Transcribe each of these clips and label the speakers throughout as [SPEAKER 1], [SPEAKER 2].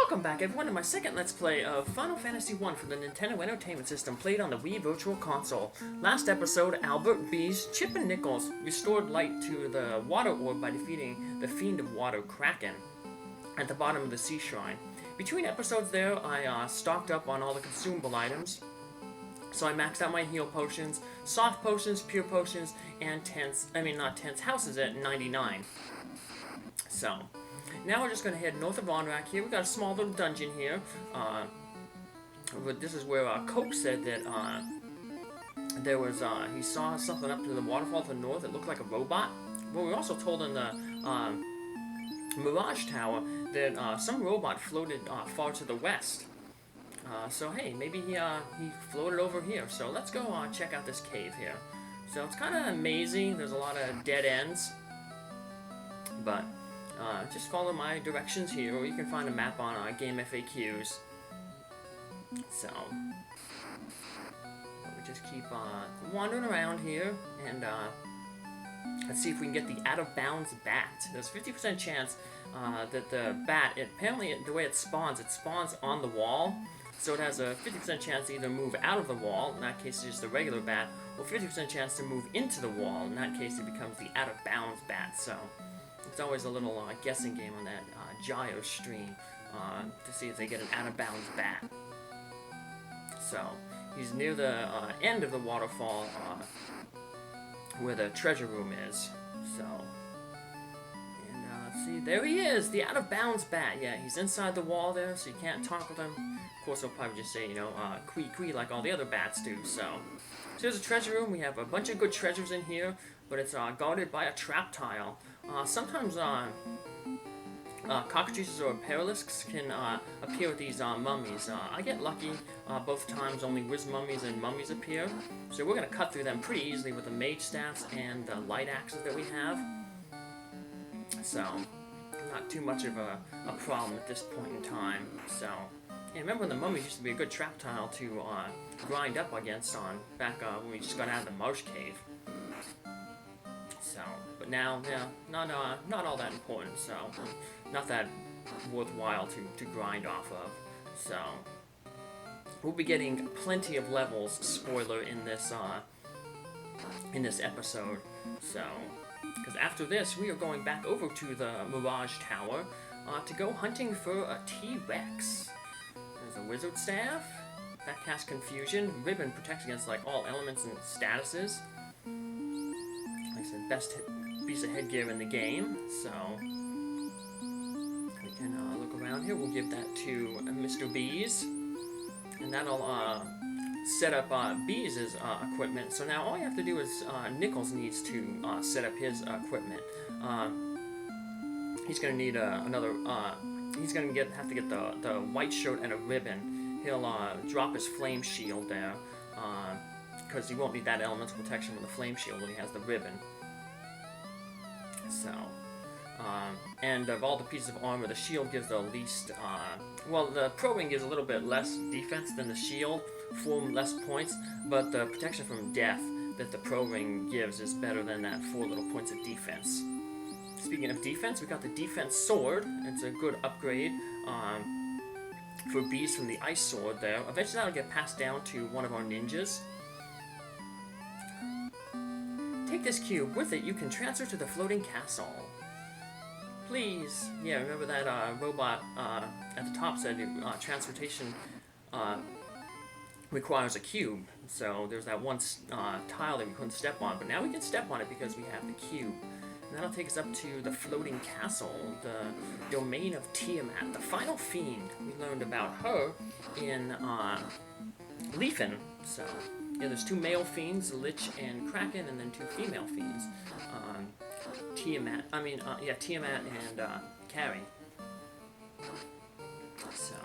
[SPEAKER 1] Welcome back everyone to my second Let's Play of Final Fantasy I for the Nintendo Entertainment System played on the Wii Virtual Console. Last episode, Albert, Beez, Chip, and Nichols restored light to the water orb by defeating the fiend of water, Kraken, at the bottom of the sea shrine. Between episodes there, I stocked up on all the consumable items. So I maxed out my heal potions, soft potions, pure potions, and houses at 99. So, now we're just going to head north of Onrac here. We've got a small little dungeon here. This is where Kope said that there was, he saw something up to the waterfall to the north. It looked like a robot. Well, we were also told in the Mirage Tower that some robot floated far to the west. So hey, maybe he floated over here. So let's go check out this cave here. So it's kind of amazing. There's a lot of dead ends. But just follow my directions here, or you can find a map on Game FAQs. So we just keep wandering around here, and let's see if we can get the out-of-bounds bat. There's a 50% chance that the bat, apparently the way it spawns on the wall. So it has a 50% chance to either move out of the wall, in that case it's just a regular bat, or 50% chance to move into the wall, in that case it becomes the out-of-bounds bat. So it's always a little guessing game on that Gyro stream to see if they get an out-of-bounds bat. So he's near the end of the waterfall where the treasure room is. So, and let's see, there he is, the out-of-bounds bat. Yeah, he's inside the wall there, so you can't talk with him. Of course, he'll probably just say, you know, quee like all the other bats do. So here's a treasure room. We have a bunch of good treasures in here, but it's guarded by a trap tile. Sometimes cockatrices or perilisks can appear with these mummies. I get lucky both times. Only whiz mummies and mummies appear, so we're going to cut through them pretty easily with the mage staffs and the light axes that we have. So not too much of a problem at this point in time. So yeah, remember when the mummies used to be a good trap tile to grind up against back when we just got out of the marsh cave. So, but now, yeah, not all that important, so not that worthwhile to grind off of. So, we'll be getting plenty of levels, spoiler, in this episode. So, because after this, we are going back over to the Mirage Tower to go hunting for a T-Rex. There's a wizard staff that casts confusion. Ribbon protects against like all elements and statuses. The best piece of headgear in the game, so we can look around here. We'll give that to Mr. Beez, and that'll set up Beez's equipment. So now all you have to do is Nichols needs to set up his equipment. He's going to need another. He's going to have to get the white shirt and a ribbon. He'll drop his flame shield there. Because he won't need that elemental protection with the flame shield when he has the ribbon. So, and of all the pieces of armor, the shield gives the least, well, the probing gives a little bit less defense than the shield, 4 less points, but the protection from death that the probing gives is better than that 4 little points of defense. Speaking of defense, we got the defense sword. It's a good upgrade for Beez from the ice sword there. Eventually that'll get passed down to one of our ninjas. Take this cube. With it, you can transfer to the floating castle. Please. Yeah, remember that robot at the top said transportation requires a cube. So there's that one tile that we couldn't step on, but now we can step on it because we have the cube. And that'll take us up to the floating castle, the domain of Tiamat, the final fiend. We learned about her in Leafin. So yeah, there's 2 male fiends, Lich and Kraken, and then 2 female fiends. Tiamat and Carrie. So,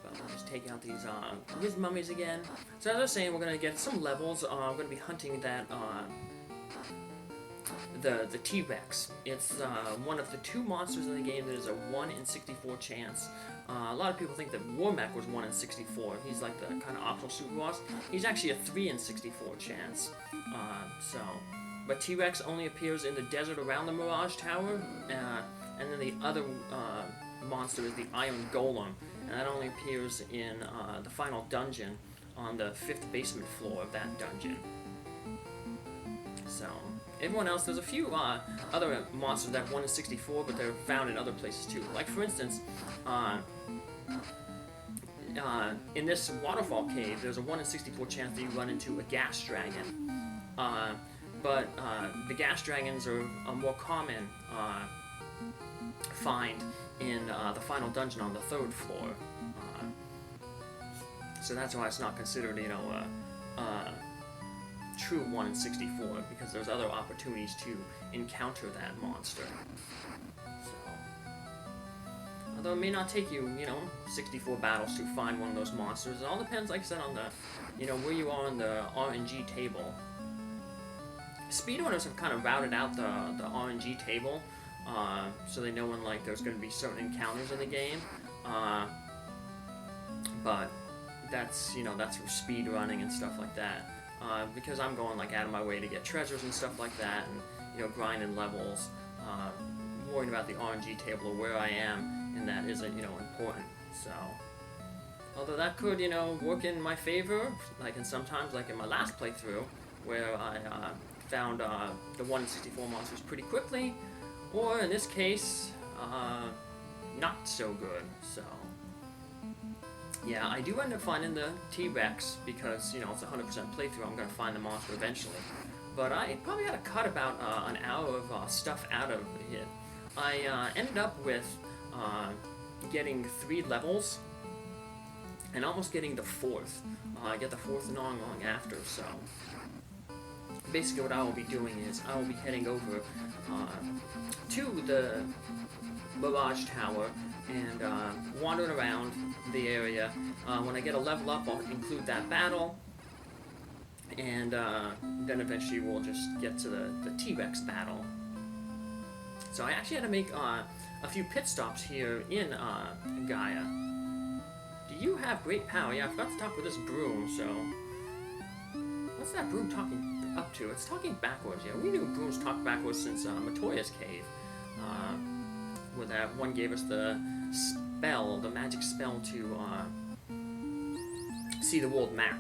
[SPEAKER 1] but we'll just take out these mummies again. So as I was saying, we're gonna get some levels. We're gonna be hunting that the T-Rex. It's one of the 2 monsters in the game that is a 1 in 64 chance. A lot of people think that Warmac was 1 in 64. He's like the kind of optional super boss. He's actually a 3 in 64 chance. But T-Rex only appears in the desert around the Mirage Tower, and then the other monster is the Iron Golem, and that only appears in the final dungeon on the 5th basement floor of that dungeon. So, everyone else, there's a few other monsters that 1 in 64, but they're found in other places too. Like, for instance, in this waterfall cave, there's a 1 in 64 chance that you run into a gas dragon. But the gas dragons are a more common find in the final dungeon on the 3rd floor. So that's why it's not considered, you know, true 1 in 64, because there's other opportunities to encounter that monster. So, although it may not take you, you know, 64 battles to find one of those monsters, it all depends, like I said, on the, you know, where you are on the RNG table. Speedrunners have kind of routed out the RNG table, so they know when, like, there's going to be certain encounters in the game, but that's, you know, that's for speed running and stuff like that. Because I'm going, like, out of my way to get treasures and stuff like that, and, you know, grinding levels, worrying about the RNG table or where I am, and that isn't, you know, important. So, although that could, you know, work in my favor, like, and sometimes, like in my last playthrough, where I found the 1 in 64 monsters pretty quickly, or in this case, not so good. So, yeah, I do end up finding the T-Rex because, you know, it's a 100% playthrough. I'm going to find the monster eventually. But I probably had to cut about an hour of stuff out of it. I ended up with getting 3 levels and almost getting the 4th. I get the 4th long after, so basically what I will be doing is I will be heading over to the Barrage Tower and wandering around the area. When I get a level up, I'll include that battle, and then eventually we'll just get to the T-Rex battle. So I actually had to make a few pit stops here in Gaia. Do you have great power? Yeah, I forgot to talk with this broom, so... What's that broom talking up to? It's talking backwards. Yeah, we knew brooms talked backwards since Matoya's cave. Where that one gave us the spell, the magic spell to see the world map.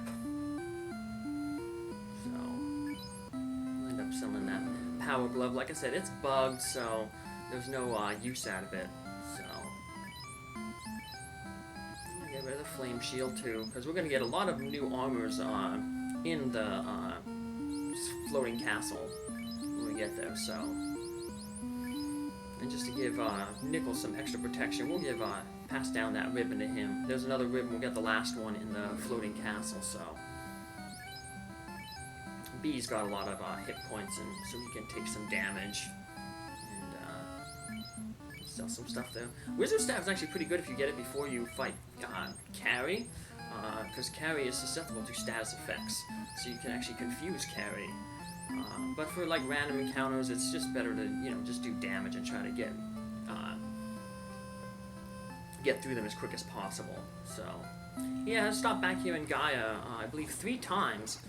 [SPEAKER 1] So, I'll end up selling that power glove. Like I said, it's bugged, so there's no use out of it. So, I'll get rid of the flame shield too, because we're going to get a lot of new armors in the floating castle when we get there, so... And just to give Nickel some extra protection, we'll give pass down that ribbon to him. There's another ribbon, we'll get the last one in the floating castle, so... Beez got a lot of hit points, and so he can take some damage. And sell some stuff there. Wizard Staff is actually pretty good if you get it before you fight Carrie, because Carrie is susceptible to status effects, so you can actually confuse Carrie. But for like random encounters, it's just better to, you know, just do damage and try to get through them as quick as possible. So, yeah, I stopped back here in Gaia, I believe 3 times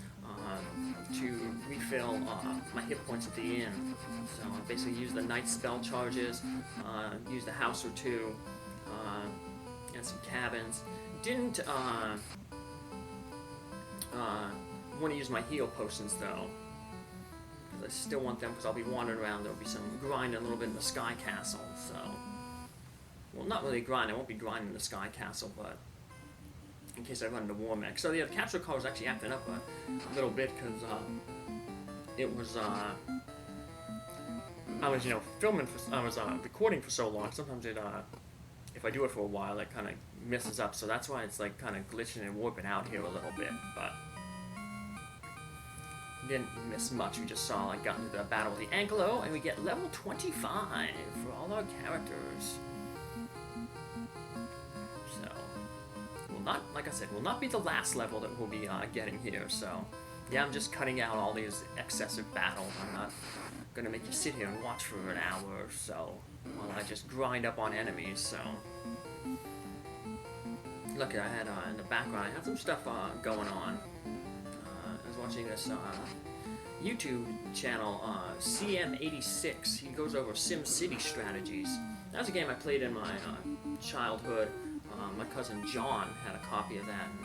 [SPEAKER 1] to refill my hit points at the end. So I basically use the night spell charges, use the house or 2, and some cabins. Didn't want to use my heal potions though. I still want them because I'll be wandering around. There'll be some grinding a little bit in the Sky Castle, so... Well, not really grinding. I won't be grinding in the Sky Castle, but... In case I run into War Mech. So, yeah, the capture card was actually acting up a little bit because, it was, I was, you know, recording for so long. Sometimes it, if I do it for a while, it kind of messes up. So that's why it's, like, kind of glitching and warping out here a little bit, but... Didn't miss much. We just saw, like, got into the battle with the Angelo, and we get level 25 for all our characters. So, will not, like I said, will not be the last level that we'll be getting here. So, yeah, I'm just cutting out all these excessive battles. I'm not gonna make you sit here and watch for an hour or so while I just grind up on enemies. So, look, I had in the background, I had some stuff going on. Watching this YouTube channel, CM86. He goes over SimCity strategies. That was a game I played in my childhood. My cousin John had a copy of that, and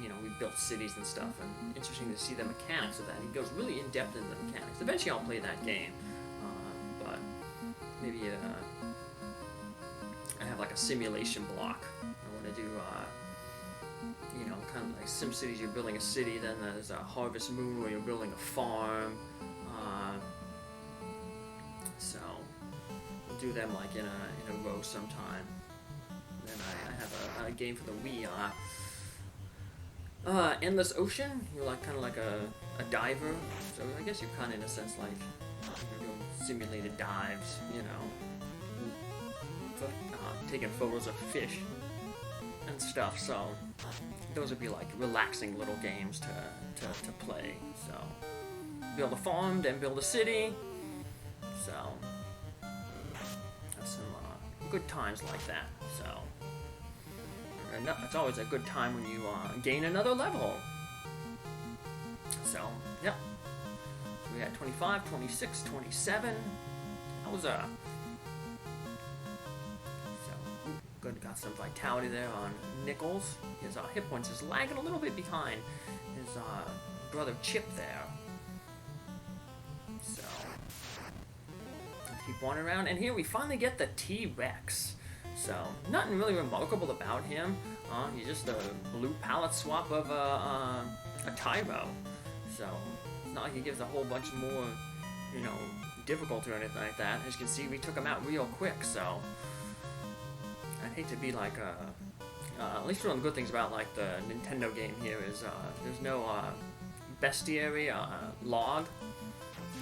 [SPEAKER 1] you know, we built cities and stuff, and interesting to see the mechanics of that. He goes really in depth into the mechanics. Eventually I'll play that game, but maybe I have like a simulation block. I want to do, you know, kind of like SimCities, you're building a city, then there's a Harvest Moon where you're building a farm. So we'll do them like in a row sometime. Then I have a game for the Wii. Endless Ocean. You're like kind of like a diver. So I guess you're kind of in a sense like you're doing simulated dives. You know, taking photos of fish and stuff. So those would be like relaxing little games to play. So build a farm, then build a city. So some good times like that. So it's always a good time when you gain another level. So yep. So we had 25, 26, 27. That was so good. Got some vitality there on Nichols. His hit points is lagging a little bit behind his brother Chip there. So let's keep wandering around, and here we finally get the T-Rex. So nothing really remarkable about him. He's just a blue palette swap of a Tyro. So it's not like he gives a whole bunch more, you know, difficulty or anything like that. As you can see, we took him out real quick. So I'd hate to be like at least one of the good things about like the Nintendo game here is there's no bestiary log.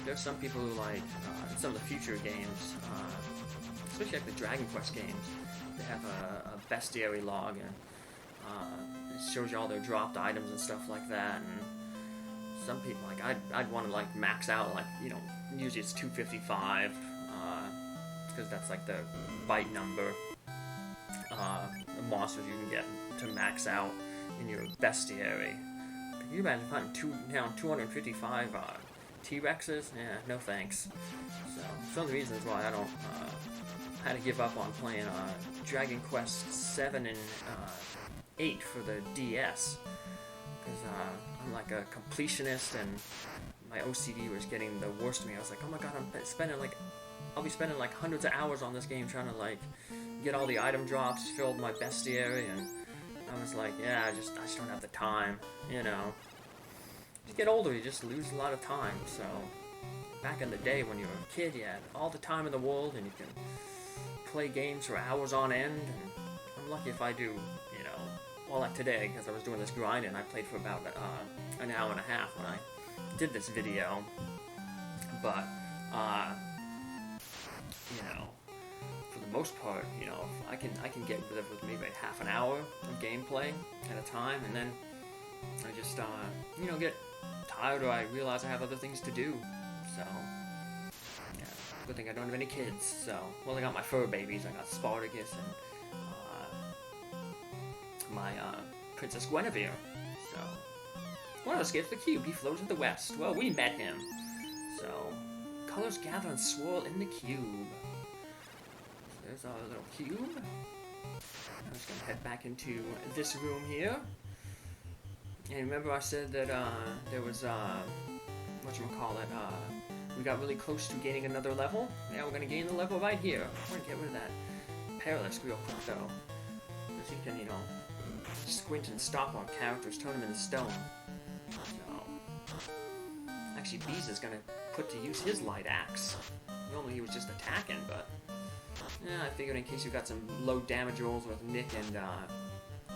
[SPEAKER 1] There's some people who like in some of the future games, especially like the Dragon Quest games, they have a bestiary log, and it shows you all their dropped items and stuff like that. And some people, like I'd want to like max out, like, you know, usually it's 255 because that's like the byte number. The monsters you can get to max out in your bestiary. Can you imagine finding 255 T-Rexes? Yeah, no thanks. So, some of the reasons why I don't had to give up on playing Dragon Quest 7 and 8 for the DS, because I'm like a completionist and my OCD was getting the worst of me. I was like, oh my god, I'll be spending like hundreds of hours on this game trying to like get all the item drops, fill my bestiary, and I was like, yeah, I just don't have the time, you know. As you get older, you just lose a lot of time. So back in the day when you were a kid, you had all the time in the world and you can play games for hours on end. And I'm lucky if I do, you know, well, like today, because I was doing this grind and I played for about an hour and a half when I did this video. But you know, for the most part, you know, I can get rid of maybe half an hour of gameplay at a time, and then I just you know, get tired, or I realize I have other things to do. So yeah, good thing I don't have any kids. So, well, I got my fur babies. I got Spartacus and my Princess Guinevere. So one of us gets the cube. He floats in the west. Well, we met him. So colors gather and swirl in the cube. So there's our little cube. I'm just gonna head back into this room here. And remember I said that there was whatchamacallit, we got really close to gaining another level. Yeah, we're gonna gain the level right here. I'm gonna get rid of that paralysis real quick though, because you can, you know, squint and stop on characters, turn them into stone. So actually, Beez is gonna put to use his light axe. Normally he was just attacking, but yeah, I figured in case you got some low damage rolls with Nick and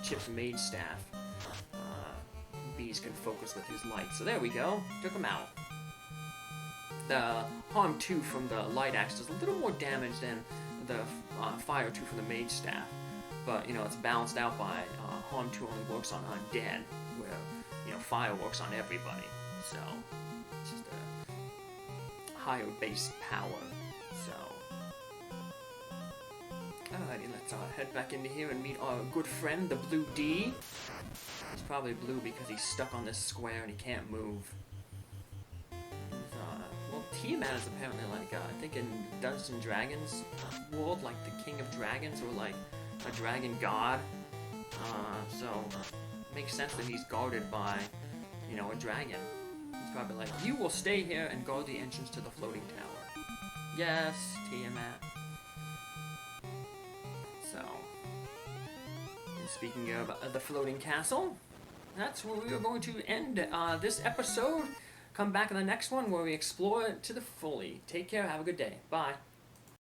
[SPEAKER 1] Chip's mage staff, Beez can focus with his light. So there we go, took him out. The harm 2 from the light axe does a little more damage than the fire 2 from the mage staff, but you know, it's balanced out by harm 2 only works on undead, where, you know, fire works on everybody. So it's just a higher base power. So alrighty, let's head back into here and meet our good friend, the Blue D. He's probably blue because he's stuck on this square and he can't move. Well, Tiamat is apparently like, I think in Dungeons and Dragons world, like the king of dragons or like a dragon god. So makes sense that he's guarded by, you know, a dragon. He's probably like, you will stay here and guard the entrance to the floating tower. Yes, Tiamat. So, and speaking of the floating castle, that's where we are going to end this episode. Come back in the next one where we explore it to the fully. Take care, have a good day. Bye.